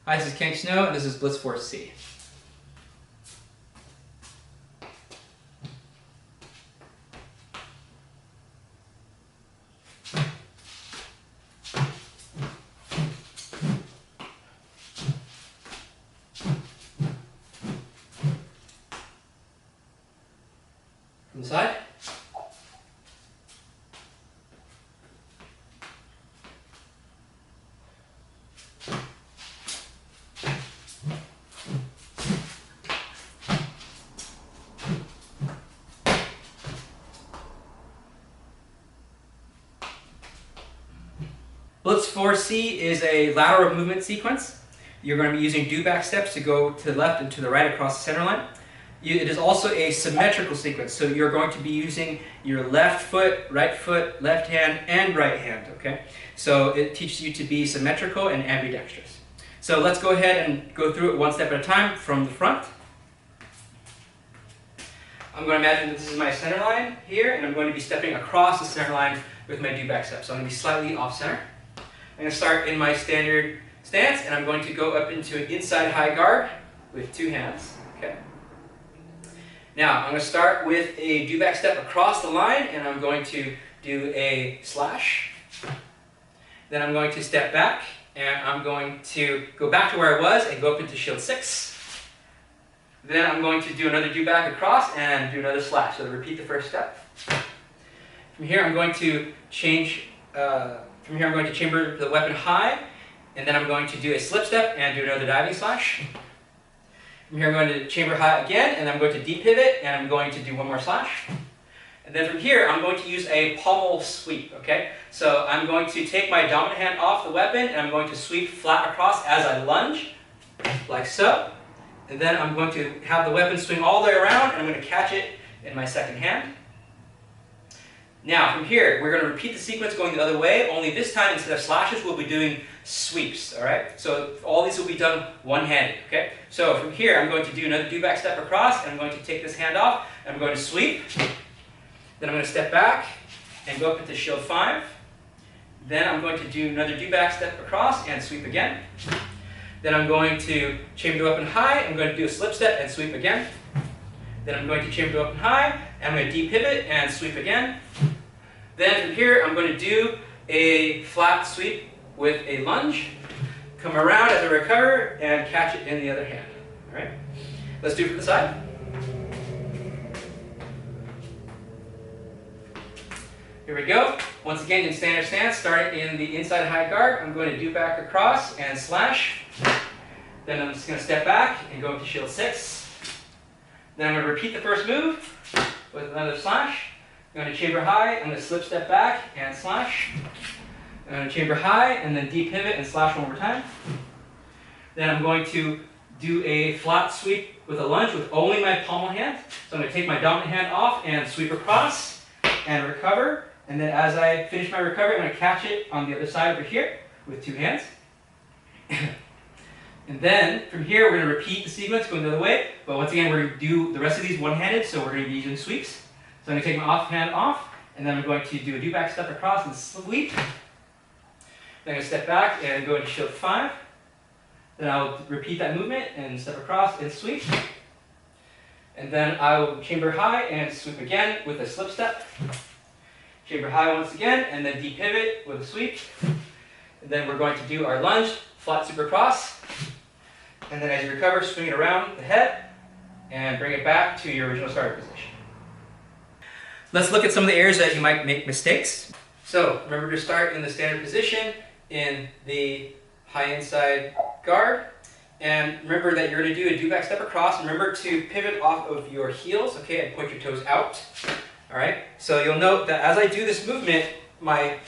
Hi, this is King Snow, and this is Blitz IV-c. From the side. Blitz IV-c is a lateral movement sequence. You're going to be using do-back steps to go to the left and to the right across the center line. It is also a symmetrical sequence, so you're going to be using your left foot, left hand, and right hand, okay? So it teaches you to be symmetrical and ambidextrous. So let's go ahead and go through it one step at a time from the front. I'm going to imagine that this is my center line here, and I'm going to be stepping across the center line with my do-back step. So I'm going to be slightly off-center. I'm going to start in my standard stance, and I'm going to go up into an inside high guard with two hands. Okay. Now, I'm going to start with a do-back step across the line, and I'm going to do a slash. Then I'm going to step back, and I'm going to go back to where I was and go up into shield 6. Then I'm going to do another do-back across and do another slash. So repeat the first step. From here, I'm going to change. From here, I'm going to chamber the weapon high, and then I'm going to do a slip step and do another diving slash. From here, I'm going to chamber high again, and I'm going to de-pivot, and I'm going to do one more slash. And then from here, I'm going to use a pommel sweep, okay? So I'm going to take my dominant hand off the weapon, and I'm going to sweep flat across as I lunge, like so. And then I'm going to have the weapon swing all the way around, and I'm going to catch it in my second hand. Now, from here, we're going to repeat the sequence going the other way, only this time, instead of slashes, we'll be doing sweeps, all right? So all these will be done one-handed, okay? So from here, I'm going to do another do-back step across, and I'm going to take this hand off, and I'm going to sweep. Then I'm going to step back and go up into shield 5. Then I'm going to do another do-back step across and sweep again. Then I'm going to chamber the weapon high, I'm going to do a slip step and sweep again. Then I'm going to chamber the weapon high, and I'm going to de-pivot and sweep again. Then from here, I'm going to do a flat sweep with a lunge, come around as I recover, and catch it in the other hand. All right? Let's do it from the side. Here we go. Once again, in standard stance, starting in the inside high guard, I'm going to do back across and slash. Then I'm just going to step back and go into shield 6. Then I'm going to repeat the first move with another slash. I'm going to chamber high, I'm going to slip step back and slash. I'm going to chamber high and then de-pivot and slash one more time. Then I'm going to do a flat sweep with a lunge with only my pommel hand. So I'm going to take my dominant hand off and sweep across and recover. And then as I finish my recovery, I'm going to catch it on the other side over here with two hands. And then from here, we're going to repeat the sequence going the other way. But once again, we're going to do the rest of these one-handed, so we're going to be using sweeps. So I'm going to take my off hand off, and then I'm going to do a do-back step across and sweep. Then I'm going to step back and go into shield 5. Then I'll repeat that movement and step across and sweep. And then I will chamber high and sweep again with a slip step. Chamber high once again, and then de-pivot with a sweep. And then we're going to do our lunge, flat super cross. And then as you recover, swing it around the head and bring it back to your original starting position. Let's look at some of the areas that you might make mistakes. So remember to start in the standard position in the high inside guard. And remember that you're going to do a do-back step across. Remember to pivot off of your heels, okay, and point your toes out. All right, so you'll note that as I do this movement, my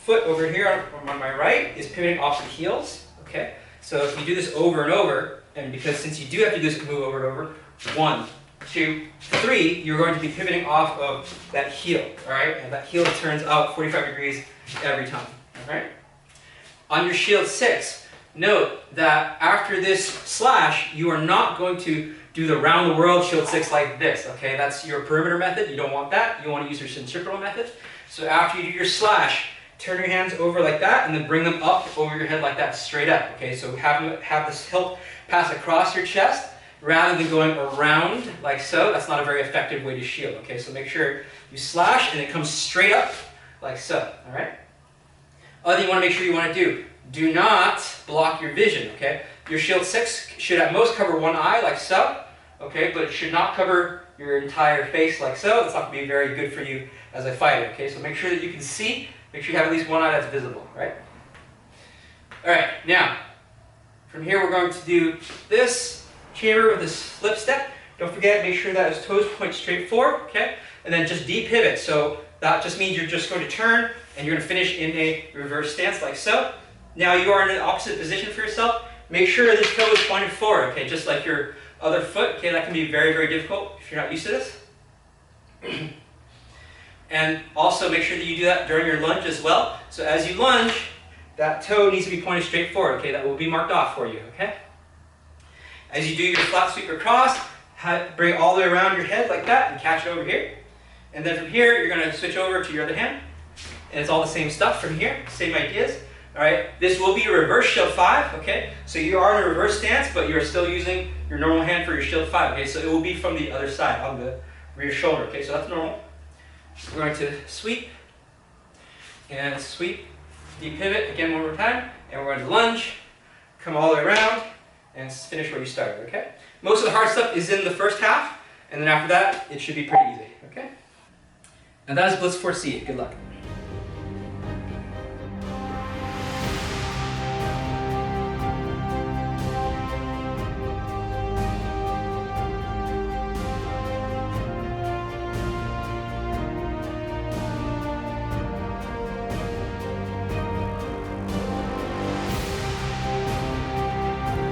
foot over here on my right is pivoting off the heels, okay? So if you do this over and over, and because since you do have to do this move over and over, 1, 2, 3, you're going to be pivoting off of that heel, all right? And that heel turns out 45 degrees every time, all right? On your shield 6, note that after this slash, you are not going to do the round the world shield 6 like this, okay? That's your perimeter method. You don't want that. You want to use your centripetal method. So after you do your slash, turn your hands over like that, and then bring them up over your head like that, straight up. Okay, so have this hilt pass across your chest rather than going around like so. That's not a very effective way to shield. Okay, so make sure you slash and it comes straight up like so. All right. Other thing you want to make sure you want to do not block your vision. Okay, your shield 6 should at most cover one eye like so. Okay, but it should not cover your entire face like so. That's not going to be very good for you as a fighter. Okay, so make sure that you can see. Make sure you have at least one eye that's visible, right? All right, now, from here we're going to do this chamber with this slip step. Don't forget, make sure that his toes point straight forward, okay? And then just de-pivot. So that just means you're just going to turn and you're going to finish in a reverse stance like so. Now you are in an opposite position for yourself. Make sure the toe is pointed forward, okay? Just like your other foot, okay? That can be very, very difficult if you're not used to this. And also make sure that you do that during your lunge as well. So as you lunge, that toe needs to be pointed straight forward, okay? That will be marked off for you, okay? As you do your flat sweep across, bring it all the way around your head like that and catch it over here. And then from here, you're going to switch over to your other hand. And it's all the same stuff from here, same ideas. All right, this will be a reverse shield 5, okay? So you are in a reverse stance, but you're still using your normal hand for your shield 5, okay? So it will be from the other side, on the rear shoulder, okay? So that's normal. We're going to sweep, and sweep, de-pivot, again one more time, and we're going to lunge, come all the way around, and finish where you started, okay? Most of the hard stuff is in the first half, and then after that, it should be pretty easy, okay? And that is Blitz IV-c. Good luck.